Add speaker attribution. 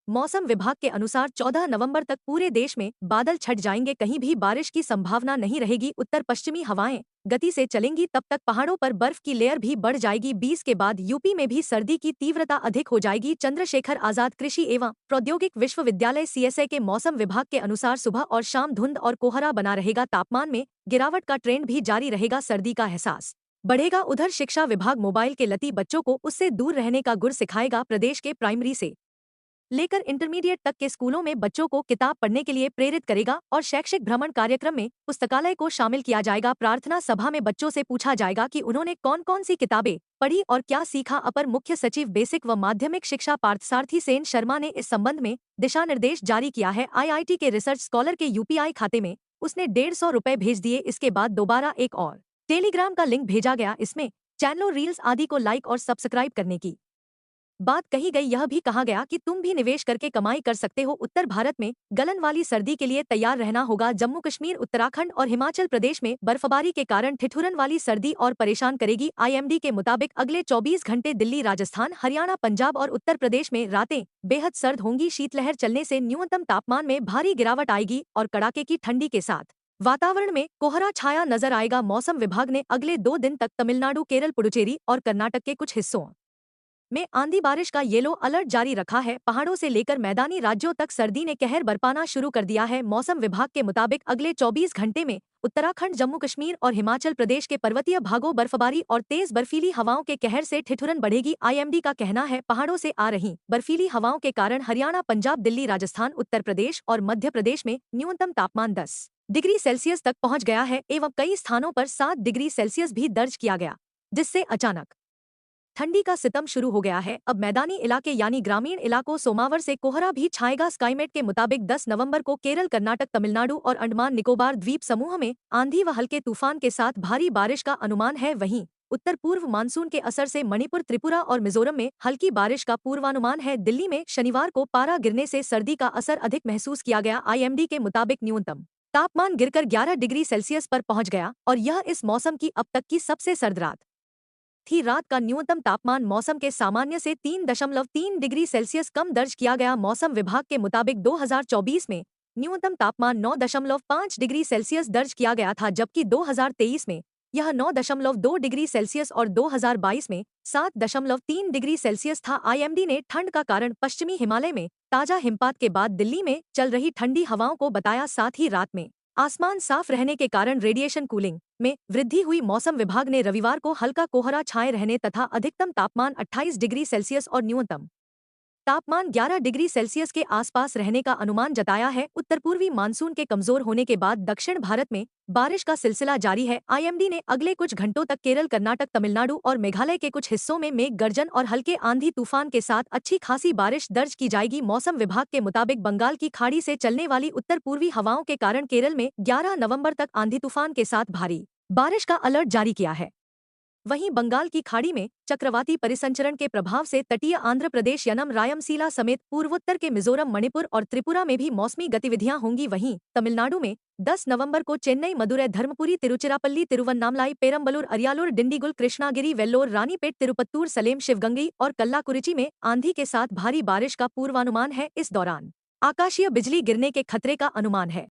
Speaker 1: मौसम विभाग के अनुसार 14 नवंबर तक पूरे देश में बादल छट जाएंगे, कहीं भी बारिश की संभावना नहीं रहेगी। उत्तर पश्चिमी हवाएं गति से चलेंगी, तब तक पहाड़ों पर बर्फ की लेयर भी बढ़ जाएगी। 20 के बाद यूपी में भी सर्दी की तीव्रता अधिक हो जाएगी। चंद्रशेखर आजाद कृषि एवं प्रौद्योगिक विश्वविद्यालय सीएसआई के मौसम विभाग के अनुसार सुबह और शाम धुंध और कोहरा बना रहेगा। तापमान में गिरावट का ट्रेंड भी जारी रहेगा। सर्दी का एहसास बढ़ेगा। उधर शिक्षा विभाग मोबाइल के लती बच्चों को उससे दूर रहने का गुर सिखाएगा। प्रदेश के प्राइमरी से लेकर इंटरमीडिएट तक के स्कूलों में बच्चों को किताब पढ़ने के लिए प्रेरित करेगा और शैक्षिक भ्रमण कार्यक्रम में पुस्तकालय को शामिल किया जाएगा। प्रार्थना सभा में बच्चों से पूछा जाएगा कि उन्होंने कौन कौन सी किताबें पढ़ी और क्या सीखा। अपर मुख्य सचिव बेसिक व माध्यमिक शिक्षा पार्थसारथी सेन शर्मा ने इस संबंध में दिशा निर्देश जारी किया है। आईआईटी के रिसर्च स्कॉलर के यूपीआई खाते में उसने 150 रुपए भेज दिए। इसके बाद दोबारा एक और टेलीग्राम का लिंक भेजा गया। इसमें चैनलों, रील्स आदि को लाइक और सब्सक्राइब करने की बात कही गई। यह भी कहा गया कि तुम भी निवेश करके कमाई कर सकते हो। उत्तर भारत में गलन वाली सर्दी के लिए तैयार रहना होगा। जम्मू कश्मीर, उत्तराखंड और हिमाचल प्रदेश में बर्फबारी के कारण ठिठुरन वाली सर्दी और परेशान करेगी। आईएमडी के मुताबिक अगले 24 घंटे दिल्ली, राजस्थान, हरियाणा, पंजाब और उत्तर प्रदेश में रातें बेहद सर्द होंगी। शीतलहर चलने से न्यूनतम तापमान में भारी गिरावट आएगी और कड़ाके की ठंडी के साथ वातावरण में कोहरा छाया नजर आएगा। मौसम विभाग ने अगले 2 दिन तक तमिलनाडु, केरल, पुडुचेरी और कर्नाटक के कुछ हिस्सों में आंधी बारिश का येलो अलर्ट जारी रखा है। पहाड़ों से लेकर मैदानी राज्यों तक सर्दी ने कहर बरपाना शुरू कर दिया है। मौसम विभाग के मुताबिक अगले 24 घंटे में उत्तराखंड, जम्मू कश्मीर और हिमाचल प्रदेश के पर्वतीय भागों बर्फबारी और तेज बर्फीली हवाओं के कहर से ठिठुरन बढ़ेगी। आईएमडी का कहना है पहाड़ों से आ रही बर्फीली हवाओं के कारण हरियाणा, पंजाब, दिल्ली, राजस्थान, उत्तर प्रदेश और मध्य प्रदेश में न्यूनतम तापमान 10 डिग्री सेल्सियस तक पहुंच गया है एवं कई स्थानों पर 7 डिग्री सेल्सियस भी दर्ज किया गया, जिससे अचानक ठंडी का सितम शुरू हो गया है। अब मैदानी इलाके यानी ग्रामीण इलाकों सोमवार से कोहरा भी छाएगा। स्काईमेट के मुताबिक 10 नवंबर को केरल, कर्नाटक, तमिलनाडु और अंडमान निकोबार द्वीप समूह में आंधी व हल्के तूफान के साथ भारी बारिश का अनुमान है। वहीं उत्तर पूर्व मानसून के असर से मणिपुर, त्रिपुरा और मिजोरम में हल्की बारिश का पूर्वानुमान है। दिल्ली में शनिवार को पारा गिरने से सर्दी का असर अधिक महसूस किया गया। आईएमडी के मुताबिक न्यूनतम तापमान गिरकर 11 डिग्री सेल्सियस पर पहुंच गया और यह इस मौसम की अब तक की सबसे सर्द रात थी। रात का न्यूनतम तापमान मौसम के सामान्य से 3.3 डिग्री सेल्सियस कम दर्ज किया गया। मौसम विभाग के मुताबिक 2024 में न्यूनतम तापमान 9.5 डिग्री सेल्सियस दर्ज किया गया था, जबकि 2023 में यह 9.2 डिग्री सेल्सियस और 2022 में 7.3 डिग्री सेल्सियस था। आईएमडी ने ठंड का कारण पश्चिमी हिमालय में ताजा हिमपात के बाद दिल्ली में चल रही ठंडी हवाओं को बताया। साथ ही रात में आसमान साफ रहने के कारण रेडिएशन कूलिंग में वृद्धि हुई। मौसम विभाग ने रविवार को हल्का कोहरा छाए रहने तथा अधिकतम तापमान 28 डिग्री सेल्सियस और न्यूनतम तापमान 11 डिग्री सेल्सियस के आसपास रहने का अनुमान जताया है। उत्तर पूर्वी मानसून के कमजोर होने के बाद दक्षिण भारत में बारिश का सिलसिला जारी है। आईएमडी ने अगले कुछ घंटों तक केरल, कर्नाटक, तमिलनाडु और मेघालय के कुछ हिस्सों में मेघ गर्जन और हल्के आंधी तूफान के साथ अच्छी खासी बारिश दर्ज की जाएगी। मौसम विभाग के मुताबिक बंगाल की खाड़ी से चलने वाली उत्तर पूर्वी हवाओं के कारण केरल में 11 नवंबर तक आंधी तूफान के साथ भारी बारिश का अलर्ट जारी किया है। वहीं बंगाल की खाड़ी में चक्रवाती परिसंचरण के प्रभाव से तटीय आंध्र प्रदेश, यनम, रायमसीला समेत पूर्वोत्तर के मिजोरम, मणिपुर और त्रिपुरा में भी मौसमी गतिविधियां होंगी। वहीं तमिलनाडु में 10 नवंबर को चेन्नई, मदुरै, धर्मपुरी, तिरुचिरापल्ली, तिरुवन्नामलाई, पेरम्बलूर, अरियालूर, डिंडीगुल, कृष्णागिरी, वेल्लोर, रानीपेट, तिरुपत्तूर, सलेम, शिवगंगई और कल्लाकुरिची में आंधी के साथ भारी बारिश का पूर्वानुमान है। इस दौरान आकाशीय बिजली गिरने के खतरे का अनुमान है।